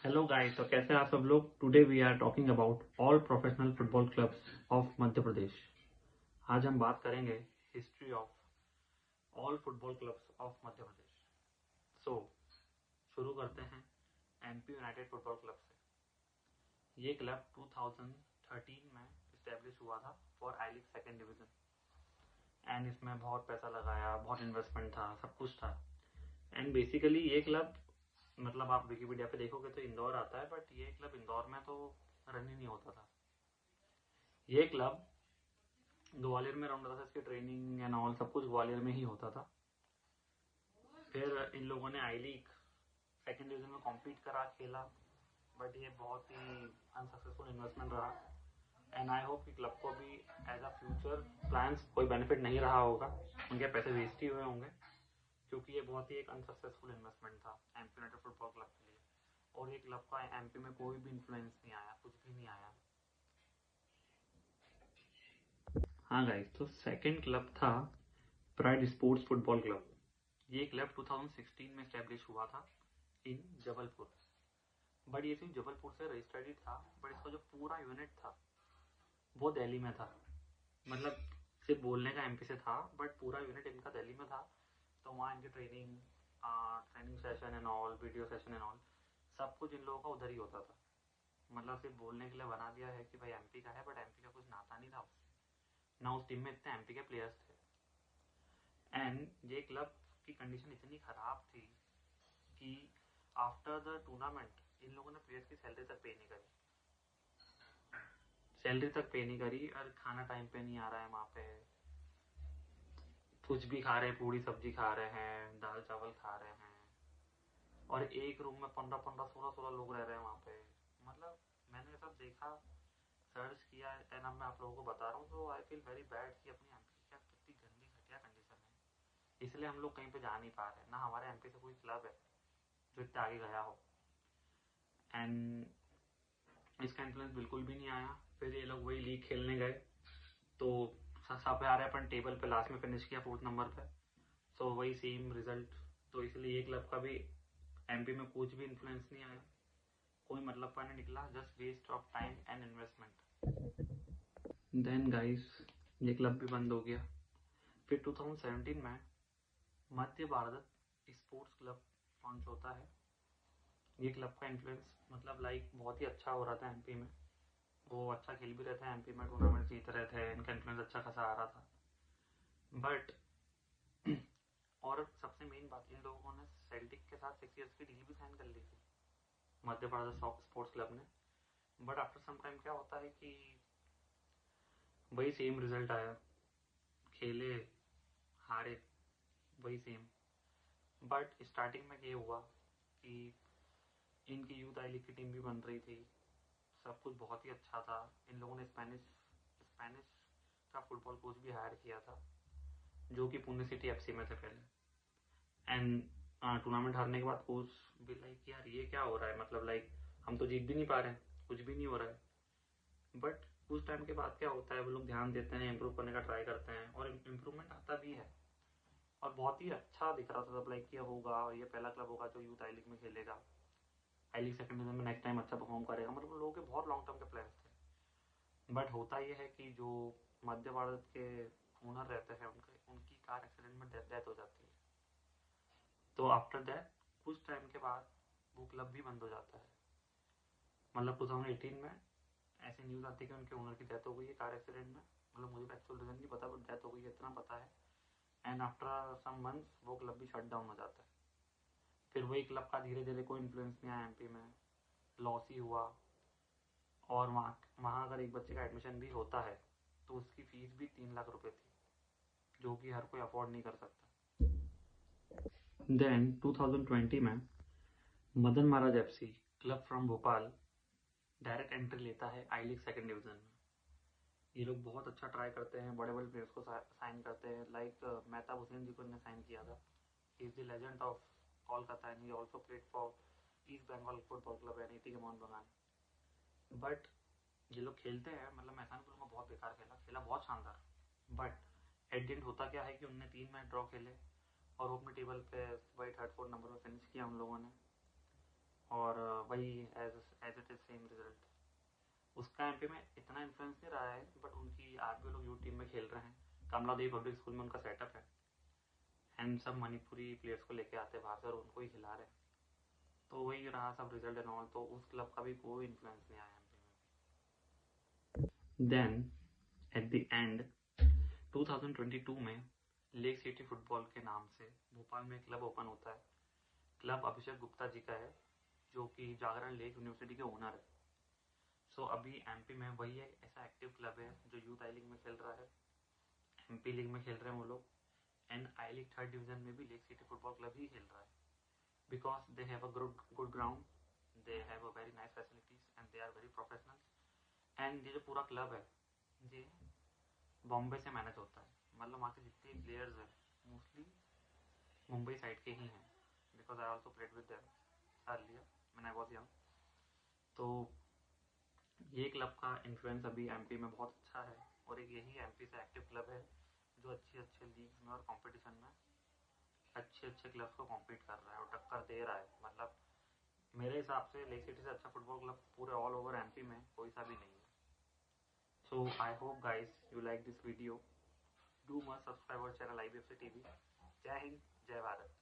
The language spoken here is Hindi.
हेलो गाइस, तो कैसे हैं आप सब लोग। Today we are talking about all professional football clubs of Madhya Pradesh. आज हम बात करेंगे history of all football clubs of Madhya Pradesh. So शुरू करते हैं एमपी यूनाइटेड फुटबॉल क्लब से। ये क्लब 2013 में इस्टेब्लिश हुआ था for I league second division and इसमें बहुत पैसा लगाया, बहुत इन्वेस्टमेंट था, सब कुछ था। एंड बेसिकली ये क्लब, मतलब आप विकिपीडिया पे देखोगे तो इंदौर आता है, बट ये क्लब इंदौर में तो रन ही नहीं होता था। ये क्लब ग्वालियर में रन होता था, इसकी ट्रेनिंग एंड ऑल सब कुछ ग्वालियर में ही होता था। फिर इन लोगों ने आई लीग सेकेंड डिवीजन में कॉम्पीट करा, खेला, बट ये बहुत ही अनसक्सेसफुल इन्वेस्टमेंट रहा। एंड आई होप कि क्लब को भी एज अ फ्यूचर प्लान्स कोई बेनिफिट नहीं रहा होगा, उनके पैसे वेस्ट ही हुए होंगे, क्योंकि ये बहुत ही एक अनसक्सेसफुल इन्वेस्टमेट था एमपी यूनाइटेड फुटबॉल क्लब के लिए। और ये क्लब का एमपी में कोई भी इन्फ्लुएंस नहीं आया, कुछ भी नहीं आया। हाँ गाइस, तो सेकंड क्लब था प्राइड स्पोर्ट्स फुटबॉल क्लब। ये क्लब 2016 में स्टैब्लिश हुआ था इन जबलपुर। बट ये सिर्फ जबलपुर से रजिस्टर्ड ही था, बट इसका जो पूरा यूनिट था वो दिल्ली में था। मतलब सिर्फ बोलने का एमपी से था, बट पूरा यूनिट इनका दिल्ली में था। तो वहाँ इनकी training session and all, video session and all, सब कुछ इन लोगों का उधर ही होता था। मतलब सिर्फ बोलने के लिए बना दिया है कि भाई एमपी का है, बट एमपी का कुछ नाता नहीं था उससे, ना उस टीम में इतने एमपी के प्लेयर्स थे। एंड ये क्लब की कंडीशन इतनी खराब थी कि आफ्टर द टूर्नामेंट इन लोगों ने प्लेयर्स की सैलरी तक पे नहीं करी और खाना टाइम पे नहीं आ रहा है। वहाँ पे कुछ भी खा रहे हैं, पूरी सब्जी खा रहे हैं, दाल चावल खा रहे हैं, और एक रूम में 15-15, 16-16 लोग रह रहे हैं वहाँ पे। मतलब मैंने सब देखा, सर्च किया, एंड अब मैं आप लोगों को बता रहा हूँ, तो आई फील वेरी बैड कि अपनी एमपी क्या कितनी गंदी घटिया कंडीशन है। इसलिए हम लोग कहीं पे जा नहीं पा रहे, ना हमारे एमपी से कोई क्लब है जो इतना आगे गया हो। एंड इसका इन्फ्लुएंस बिल्कुल भी नहीं आया। फिर ये लोग वही लीग खेलने गए, तो सब आ रहे अपन टेबल पे लास्ट में फिनिश किया 4th नंबर पे। सो वही सेम रिजल्ट। तो इसलिए ये क्लब का भी एमपी में कुछ भी इन्फ्लुएंस नहीं आया, कोई मतलब का नहीं निकला, just waste of time and investment. Then guys, ये क्लब भी बंद हो गया। फिर 2017 में Madhya Bharat sports club launch होता है। ये क्लब का इन्फ्लुएंस मतलब लाइक बहुत ही अच्छा हो रहा था एमपी में, वो अच्छा खेल भी रहे थे, एमपी में टूर्नामेंट जीत रहे थे, इनका इन्फ्लुएंस अच्छा खासा आ रहा था। बट और सबसे मेन बात, इन लोगों ने सेल्टिक के साथ 6 years की डील भी साइन कर ली थी मध्य भारत स्पोर्ट्स क्लब ने। बट आफ्टर सम टाइम क्या होता है कि वही सेम रिजल्ट आया, खेले, हारे, वही सेम। बट स्टार्टिंग में ये हुआ कि इनकी यूथ आई लीग की टीम भी बन रही थी, सब कुछ बहुत ही अच्छा था। इन लोगों ने स्पेनिश का फुटबॉल कोच भी हायर किया था, जो कि पुणे सिटी एफसी में थे पहले। एंड टूर्नामेंट हारने के बाद कोच भी लाइक यार ये क्या हो रहा है, मतलब लाइक हम तो जीत भी नहीं पा रहे हैं, कुछ भी नहीं हो रहा है। बट कुछ टाइम के बाद क्या होता है, वो लोग ध्यान देते हैं, इम्प्रूव करने का ट्राई करते हैं, और इम्प्रूवमेंट आता भी है। और बहुत ही अच्छा दिख रहा था तब, लाइक ये होगा, ये पहला क्लब होगा जो यूथ आई लीग में खेलेगा, आई लीग सेकंड डिवीजन में नेक्स्ट टाइम अच्छा परफॉर्म करेगा। मतलब लोगों के बहुत लॉन्ग टर्म के प्लान्स थे। बट होता ये है कि जो मध्य भारत के ओनर रहते हैं, उनकी कार एक्सीडेंट में डेथ हो जाती है। तो आफ्टर दैट कुछ टाइम के बाद वो क्लब भी बंद हो जाता है। मतलब 2018 में ऐसी न्यूज़ आती है कि उनके ओनर की डेथ हो गई है कार एक्सीडेंट में। मतलब मुझे एक्चुअल रीजन नहीं पता, बट डेथ हो गई है इतना पता है। एंड आफ्टर सम मंथ्स वो क्लब भी शट डाउन हो जाता है। फिर वही क्लब का धीरे धीरे कोई इन्फ्लुएंस नहीं आया एमपी में, लॉस ही हुआ। और वहाँ अगर एक बच्चे का एडमिशन भी होता है तो उसकी फीस भी 3 लाख रुपए थी, जो कि हर कोई अफोर्ड नहीं कर सकता। देन 2020 में Madan Maharaj FC club from Bhopal direct entry लेता है आई लीग सेकेंड डिवीजन में। ये लोग बहुत अच्छा ट्राई करते हैं, बड़े बड़े प्लेयर्स को साइन करते हैं, लाइक मेहताब हुसैन जी को इन्हें साइन किया था। He is the legend of Kolkata and he also played for East Bengal football club and ATK Mohun बगान। बट ये लोग खेलते हैं, मतलब मैं ऐसा नहीं बोलूँगा बहुत बेकार खेला, खेला बहुत शानदार। बट एट द एंड होता क्या है कि उनने 3 मैच ड्रॉ खेले और वो अपने टेबल पे वही 3rd 4th नंबर पर फिनिश किया उन लोगों ने। और वही as it is same result. उसका एमपी में इतना इन्फ्लुएंस नहीं रहा है, बट उनकी आज भी लोग यूथ टीम में खेल रहे हैं। कमलादेवी पब्लिक स्कूल में उनका सेटअप है, एंड सब मणिपुरी प्लेयर्स को लेके आते हैं बाहर से और उनको ही खिला रहे हैं। तो वही रहा सब रिजल्ट एंड ऑल, तो उस क्लब का भी कोई इन्फ्लुएंस नहीं आया एमपी में। देन एट द एंड 2022 में लेक सिटी फुटबॉल के नाम से भोपाल में क्लब ओपन होता है। क्लब अभिषेक गुप्ता जी का है, जो कि जागरण लेक यूनिवर्सिटी के ओनर है। सो अभी एमपी में वही एक ऐसा एक्टिव क्लब है जो यूथ आई लीग में खेल रहा है, एमपी लीग में खेल रहे हैं वो लोग, and I league 3rd division में भी लेक सिटी फुटबॉल क्लब ही खेल रहा है, because they have a good ground, they have a very nice facilities and they are very professional. And ये जो पूरा क्लब है ये बॉम्बे से मैनेज होता है, मतलब वहाँ के जितने प्लेयर्स हैं मोस्टली मुंबई साइड के ही हैं, because I also played with them earlier when I was young. तो ये क्लब का इन्फ्लुएंस अभी एमपी में बहुत अच्छा है, और एक यही एमपी से एक्टिव क्लब है जो अच्छे अच्छे लीग्स में और कंपटीशन में अच्छे अच्छे क्लब्स को कॉम्पीट कर रहा है और टक्कर दे रहा है। मतलब मेरे हिसाब से लेक सिटी से अच्छा फुटबॉल क्लब पूरे ऑल ओवर एमपी में कोई सा भी नहीं है। So I hope guys you like this video, do must subscribe our channel IBFC TV। जय हिंद, जय भारत।